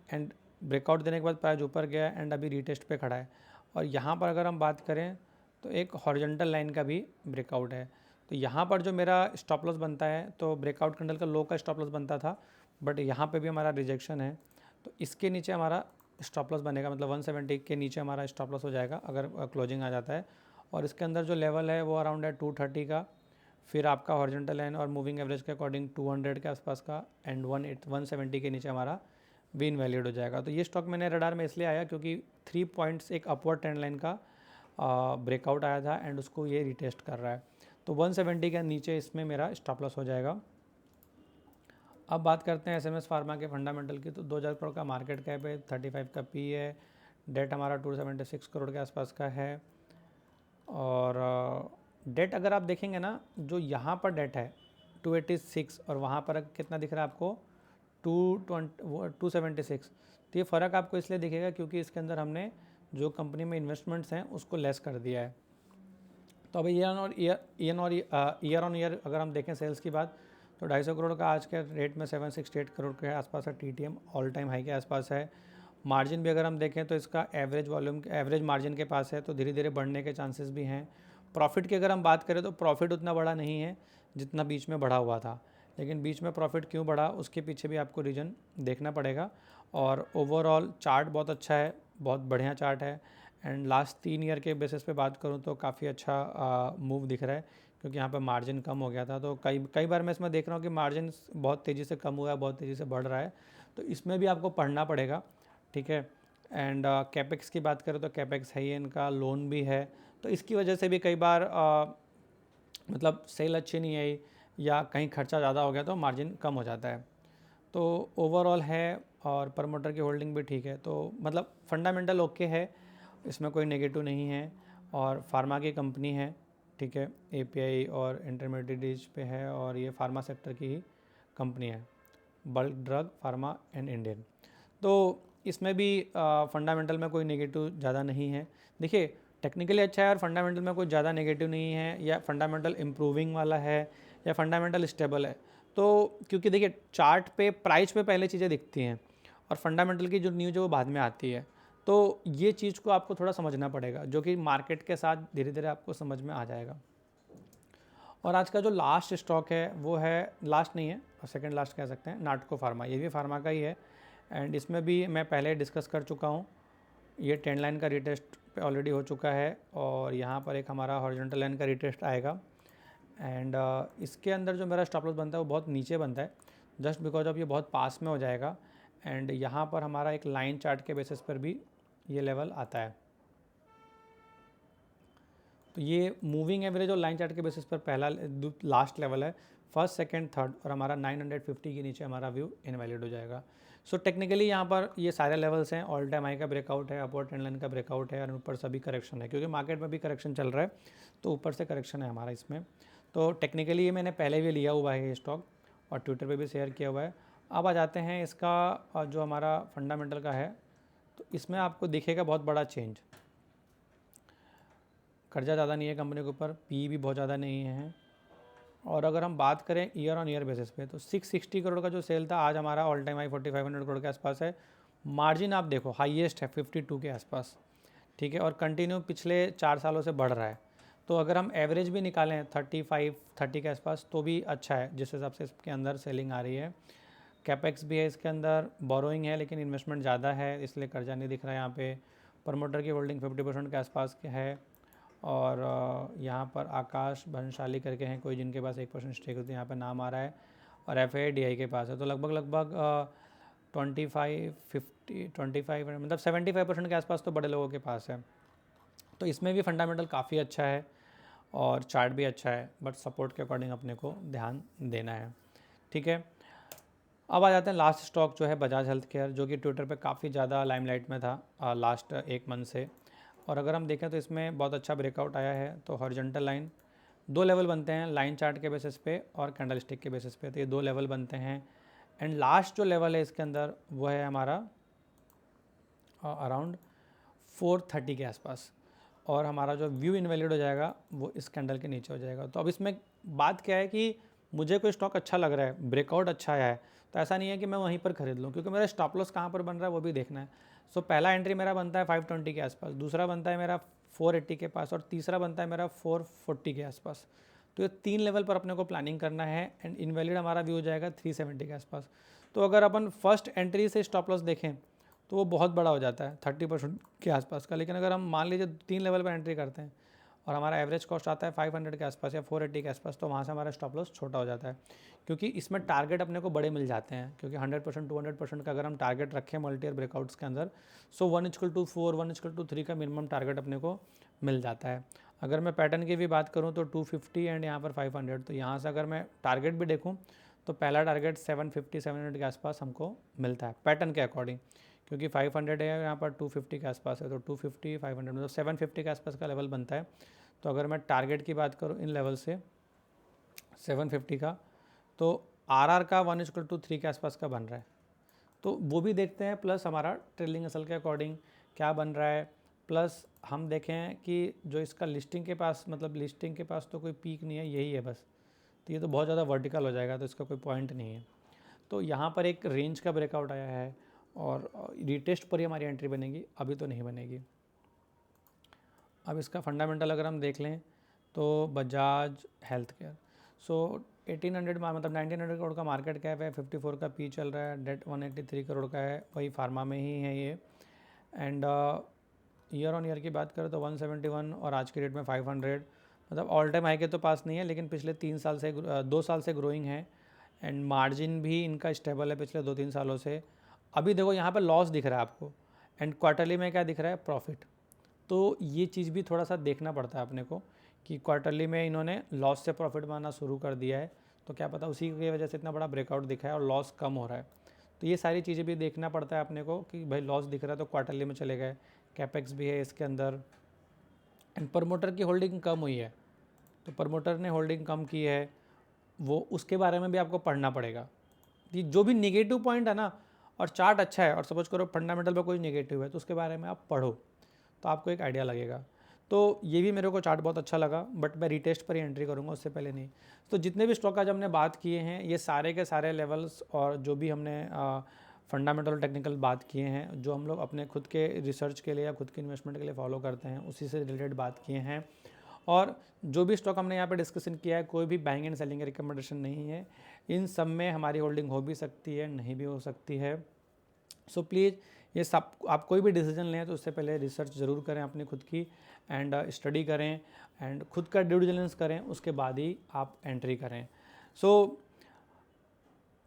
एंड ब्रेकआउट देने के बाद प्राइस ऊपर गया एंड अभी रीटेस्ट पे खड़ा है। और यहाँ पर अगर हम बात करें तो एक हॉरिजॉन्टल लाइन का भी ब्रेकआउट है। तो यहाँ पर जो मेरा स्टॉप लॉस बनता है, तो ब्रेकआउट कैंडल का लो का स्टॉप लॉस बनता था, बट यहाँ पे भी हमारा रिजेक्शन है, तो इसके नीचे हमारा स्टॉप लॉस बनेगा, मतलब 170 के नीचे हमारा स्टॉप लॉस हो जाएगा अगर क्लोजिंग आ जाता है। और इसके अंदर जो लेवल है वो अराउंड है 230 का, फिर आपका हॉरिजॉन्टल लाइन और मूविंग एवरेज के अकॉर्डिंग 200 के आसपास का, एंड 170 के नीचे हमारा भी इनवैलिड हो जाएगा। तो ये स्टॉक मैंने रडार में इसलिए आया क्योंकि 3 पॉइंट्स एक अपवर्ड ट्रेंड लाइन का ब्रेकआउट आया था, एंड उसको ये रिटेस्ट कर रहा है। तो 170 के नीचे इसमें मेरा स्टॉप लॉस हो जाएगा। अब बात करते हैं एसएमएस फार्मा के फंडामेंटल की। तो 2000 करोड़ का मार्केट कैप है, 35 का पी है, डेट हमारा 276 करोड़ के आसपास का है। और डेट अगर आप देखेंगे ना, जो यहाँ पर डेट है 286 और वहाँ पर कितना दिख रहा है आपको 276, तो ये फ़र्क आपको इसलिए दिखेगा क्योंकि इसके अंदर हमने जो कंपनी में इन्वेस्टमेंट्स हैं उसको लेस कर दिया है। तो अभी ईयर ऑन ईयर अगर हम देखें सेल्स की बात, तो 250 करोड़ का आज के रेट में 768 करोड़ के आसपास है। टीटीएम ऑल टाइम हाई के आसपास है। मार्जिन भी अगर हम देखें तो इसका एवरेज मार्जिन के पास है, तो धीरे धीरे बढ़ने के चांसेस भी हैं। प्रॉफिट की अगर हम बात करें तो प्रॉफिट उतना बड़ा नहीं है जितना बीच में बढ़ा हुआ था, लेकिन बीच में प्रॉफिट क्यों बढ़ा उसके पीछे भी आपको रीज़न देखना पड़ेगा। और ओवरऑल चार्ट बहुत अच्छा है, बहुत बढ़िया चार्ट है, एंड लास्ट 3 ईयर के बेसिस पे बात करूँ तो काफ़ी अच्छा मूव दिख रहा है, क्योंकि यहाँ पे मार्जिन कम हो गया था। तो कई बार मैं इसमें देख रहा हूँ कि मार्जिन बहुत तेज़ी से कम हुआ है, बहुत तेज़ी से बढ़ रहा है, तो इसमें भी आपको पढ़ना पड़ेगा, ठीक है। एंड कैपेक्स की बात करें तो कैपेक्स है ही, इनका लोन भी है, तो इसकी वजह से भी कई बार मतलब सेल अच्छी नहीं आई या कहीं खर्चा ज़्यादा हो गया तो मार्जिन कम हो जाता है। तो ओवरऑल है, और प्रमोटर की होल्डिंग भी ठीक है, तो मतलब फंडामेंटल ओके है, इसमें कोई नेगेटिव नहीं है। और फार्मा की कंपनी है, ठीक है, एपीआई और इंटरमीडिएट पे है, और ये फार्मा सेक्टर की ही कंपनी है, bulk drug pharma and Indian. तो इसमें भी फंडामेंटल में कोई नेगेटिव ज़्यादा नहीं है। देखिए टेक्निकली अच्छा है और फंडामेंटल में कोई ज़्यादा नेगेटिव नहीं है, या फंडामेंटल इम्प्रूविंग वाला है, या फंडामेंटल स्टेबल है। तो क्योंकि देखिए चार्ट पे प्राइस पे पहले चीज़ें दिखती हैं, और फंडामेंटल की जो न्यूज़ है वो बाद में आती है। तो ये चीज़ को आपको थोड़ा समझना पड़ेगा, जो कि मार्केट के साथ धीरे धीरे आपको समझ में आ जाएगा। और आज का जो लास्ट स्टॉक है वो है, लास्ट नहीं है, सेकंड लास्ट कह सकते हैं, नाटको फार्मा। ये भी फार्मा का ही है, एंड इसमें भी मैं पहले डिस्कस कर चुका हूँ। ये ट्रेंड लाइन का रिटेस्ट पे ऑलरेडी हो चुका है, और यहाँ पर एक हमारा हॉरिजॉन्टल लाइन का रिटेस्ट आएगा, एंड इसके अंदर जो मेरा स्टॉप लॉस बनता है वो बहुत नीचे बनता है। जस्ट बिकॉज ऑफ ये बहुत पास में हो जाएगा। एंड यहाँ पर हमारा एक लाइन चार्ट के बेसिस पर भी ये लेवल आता है। तो ये मूविंग एवरेज और लाइन चार्ट के बेसिस पर पहला लास्ट लेवल है, फर्स्ट सेकंड थर्ड, और हमारा 950 के नीचे हमारा व्यू इनवैलिड हो जाएगा। सो टेक्निकली यहाँ पर ये सारे लेवल्स हैं, ऑल टाइम हाई का ब्रेकआउट है, अपवर्ड ट्रेंड लाइन का ब्रेकआउट है, और ऊपर सभी करेक्शन है, क्योंकि मार्केट में भी करेक्शन चल रहा है तो ऊपर से करेक्शन है हमारा इसमें। तो टेक्निकली ये मैंने पहले भी लिया हुआ है ये स्टॉक और ट्विटर पे भी शेयर किया हुआ है। अब आ जाते हैं इसका जो हमारा फंडामेंटल का है, तो इसमें आपको दिखेगा बहुत बड़ा चेंज। कर्जा ज़्यादा नहीं है कंपनी के ऊपर, पी भी बहुत ज़्यादा नहीं है, और अगर हम बात करें ईयर ऑन ईयर बेसिस पे तो 660 करोड़ का जो सेल था आज हमारा ऑल टाइम हाई 4500 करोड़ के आसपास है। मार्जिन आप देखो हाईएस्ट है 52 के आसपास, ठीक है, और कंटिन्यू पिछले 4 सालों से बढ़ रहा है। तो अगर हम एवरेज भी निकालें 30 के आसपास तो भी अच्छा है, जिस हिसाब से इसके अंदर सेलिंग आ रही है। कैपेक्स भी है इसके अंदर, बोरोइंग है लेकिन इन्वेस्टमेंट ज़्यादा है इसलिए कर्जा नहीं दिख रहा है यहाँ पे। प्रमोटर की होल्डिंग 50% के आसपास के है, और यहाँ पर आकाश भंसाली करके हैं कोई जिनके पास 1% स्टेक होती है, यहाँ पर नाम आ रहा है, और FIDI के पास है। तो लगभग 25 मतलब 75% के आसपास तो बड़े लोगों के पास है। तो इसमें भी फंडामेंटल काफ़ी अच्छा है और चार्ट भी अच्छा है, बट सपोर्ट के अकॉर्डिंग अपने को ध्यान देना है, ठीक है। अब आ जाते हैं लास्ट स्टॉक जो है बजाज हेल्थ केयर, जो कि ट्विटर पे काफ़ी ज़्यादा लाइमलाइट में था लास्ट 1 मंथ से। और अगर हम देखें तो इसमें बहुत अच्छा ब्रेकआउट आया है। तो हॉरिजॉन्टल लाइन 2 लेवल बनते हैं, लाइन चार्ट के बेसिस पे और कैंडल स्टिक के बेसिस पे, तो ये 2 लेवल बनते हैं। एंड लास्ट जो लेवल है इसके अंदर वो है हमारा अराउंड 430 के आसपास, और हमारा जो व्यू इनवैलिड हो जाएगा वो इस कैंडल के नीचे हो जाएगा। तो अब इसमें बात क्या है कि मुझे कोई स्टॉक अच्छा लग रहा है, ब्रेकआउट अच्छा आया है, तो ऐसा नहीं है कि मैं वहीं पर खरीद लूँ, क्योंकि मेरा स्टॉप लॉस कहाँ पर बन रहा है वो भी देखना है। सो पहला एंट्री मेरा बनता है 520 के आसपास, दूसरा बनता है मेरा 480 के पास, और तीसरा बनता है मेरा 440 के आसपास। तो ये 3 लेवल पर अपने को प्लानिंग करना है। एंड इनवैलिड हमारा व्यू हो जाएगा 370 के आसपास। तो अगर अपन फर्स्ट एंट्री से स्टॉप लॉस देखें तो वो बहुत बड़ा हो जाता है 30% के आसपास का। लेकिन अगर हम मान लीजिए 3 लेवल पर एंट्री करते हैं और हमारा एवरेज कॉस्ट आता है 500 के आसपास या 480 के आसपास, तो वहाँ से हमारा स्टॉप लॉस छोटा हो जाता है, क्योंकि इसमें टारगेट अपने को बड़े मिल जाते हैं। क्योंकि 100% 200% का अगर हम टारगेट रखें मल्टी ईयर ब्रेकआउट्स के अंदर, सो 1:4 1:3 का मिनिमम टारगेट अपने को मिल जाता है। अगर मैं पैटर्न की भी बात करूँ तो 250 एंड यहाँ पर 500, तो यहाँ से अगर मैं टारगेट भी देखूँ तो पहला टारगेट 750 700 के आसपास हमको मिलता है पैटर्न के अकॉर्डिंग, क्योंकि 500 है यहाँ पर 250 के आसपास है, तो 250 500 मतलब 750 के आसपास का लेवल बनता है। तो अगर मैं टारगेट की बात करूँ इन लेवल से 750 का, तो RR का 1:3 के आसपास का बन रहा है, तो वो भी देखते हैं। प्लस हमारा ट्रेलिंग असल के अकॉर्डिंग क्या बन रहा है, प्लस हम देखें कि जो इसका लिस्टिंग के पास, मतलब लिस्टिंग के पास तो कोई पीक नहीं है, यही है बस, तो ये तो बहुत ज़्यादा वर्टिकल हो जाएगा, तो इसका कोई पॉइंट नहीं है। तो यहाँ पर एक रेंज का ब्रेकआउट आया है और रिटेस्ट पर ही हमारी एंट्री बनेगी, अभी तो नहीं बनेगी। अब इसका फंडामेंटल अगर हम देख लें तो बजाज हेल्थ केयर, सो 1800 मतलब 1900 करोड़ का मार्केट कैप है, 54 का पी चल रहा है, डेट 183 करोड़ का है, वही फार्मा में ही है ये। एंड ईयर ऑन ईयर की बात करें तो 171 और आज की डेट में 500, मतलब ऑल टाइम हाई के तो पास नहीं है, लेकिन पिछले 2 साल से ग्रोइंग है। एंड मार्जिन भी इनका स्टेबल है पिछले 2-3 सालों से। अभी देखो यहाँ पर लॉस दिख रहा है आपको, एंड क्वार्टरली में क्या दिख रहा है, प्रॉफिट। तो ये चीज़ भी थोड़ा सा देखना पड़ता है अपने को कि क्वार्टरली में इन्होंने लॉस से प्रॉफिट बनाना शुरू कर दिया है, तो क्या पता उसी की वजह से इतना बड़ा ब्रेकआउट दिखा है और लॉस कम हो रहा है। तो ये सारी चीज़ें भी देखना पड़ता है अपने को कि भाई लॉस दिख रहा है तो क्वार्टरली में चले गए, कैपेक्स भी है इसके अंदर। एंड प्रमोटर की होल्डिंग कम हुई है, तो प्रमोटर ने होल्डिंग कम की है, वो उसके बारे में भी आपको पढ़ना पड़ेगा कि जो भी नेगेटिव पॉइंट है ना, और चार्ट अच्छा है और सपोज करो फंडामेंटल पे कोई नेगेटिव है तो उसके बारे में आप पढ़ो, तो आपको एक आइडिया लगेगा। तो ये भी मेरे को चार्ट बहुत अच्छा लगा, बट मैं रिटेस्ट पर ही एंट्री करूँगा, उससे पहले नहीं। तो जितने भी स्टॉक आज हमने बात किए हैं, ये सारे के सारे लेवल्स और जो भी हमने फंडामेंटल और टेक्निकल बात किए हैं, जो हम लोग अपने खुद के रिसर्च के लिए या खुद के इन्वेस्टमेंट के लिए फॉलो करते हैं, उसी से रिलेटेड बात किए हैं। और जो भी स्टॉक हमने यहाँ पे डिस्कशन किया है, कोई भी बाइंग एंड सेलिंग रिकमेंडेशन नहीं है। इन सब में हमारी होल्डिंग हो भी सकती है, नहीं भी हो सकती है। सो प्लीज़ ये सब, आप कोई भी डिसीजन लें तो उससे पहले रिसर्च ज़रूर करें अपनी खुद की, एंड स्टडी करें एंड खुद का ड्यू डिलिजेंस करें, उसके बाद ही आप एंट्री करें। सो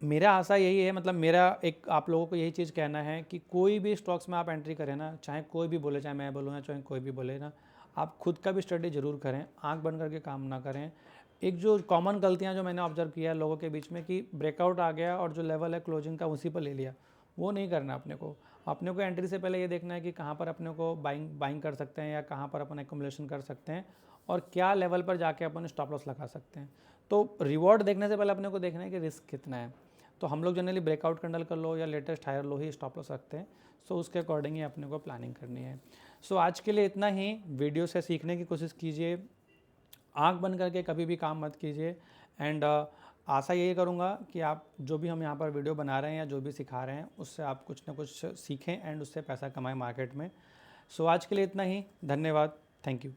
मेरा आशा यही है, मतलब मेरा एक आप लोगों को यही चीज़ कहना है कि कोई भी स्टॉक्स में आप एंट्री करें ना, चाहे कोई भी बोले, चाहे मैं बोलूँ या चाहे कोई भी बोले ना, आप खुद का भी स्टडी ज़रूर करें, आंख बंद करके काम ना करें। एक जो कॉमन गलतियां जो मैंने ऑब्जर्व किया है लोगों के बीच में कि ब्रेकआउट आ गया और जो लेवल है क्लोजिंग का उसी पर ले लिया, वो नहीं करना अपने को एंट्री से पहले ये देखना है कि कहाँ पर अपने को बाइंग कर सकते हैं या कहाँ पर अपन एक्युमुलेशन कर सकते हैं और क्या लेवल पर जाके अपन स्टॉप लॉस लगा सकते हैं। तो रिवॉर्ड देखने से पहले अपने को देखना है कि रिस्क कितना है। तो हम लोग जनरली ब्रेकआउट कैंडल कर लो या लेटेस्ट हायर लो ही स्टॉप लॉस रखते हैं। सो उसके अकॉर्डिंग ही अपने को प्लानिंग करनी है। सो आज के लिए इतना ही। वीडियो से सीखने की कोशिश कीजिए, आंख बंद करके कभी भी काम मत कीजिए। एंड आशा यही करूँगा कि आप जो भी हम यहाँ पर वीडियो बना रहे हैं या जो भी सिखा रहे हैं उससे आप कुछ ना कुछ सीखें एंड उससे पैसा कमाएं मार्केट में। सो आज के लिए इतना ही। धन्यवाद। Thank you.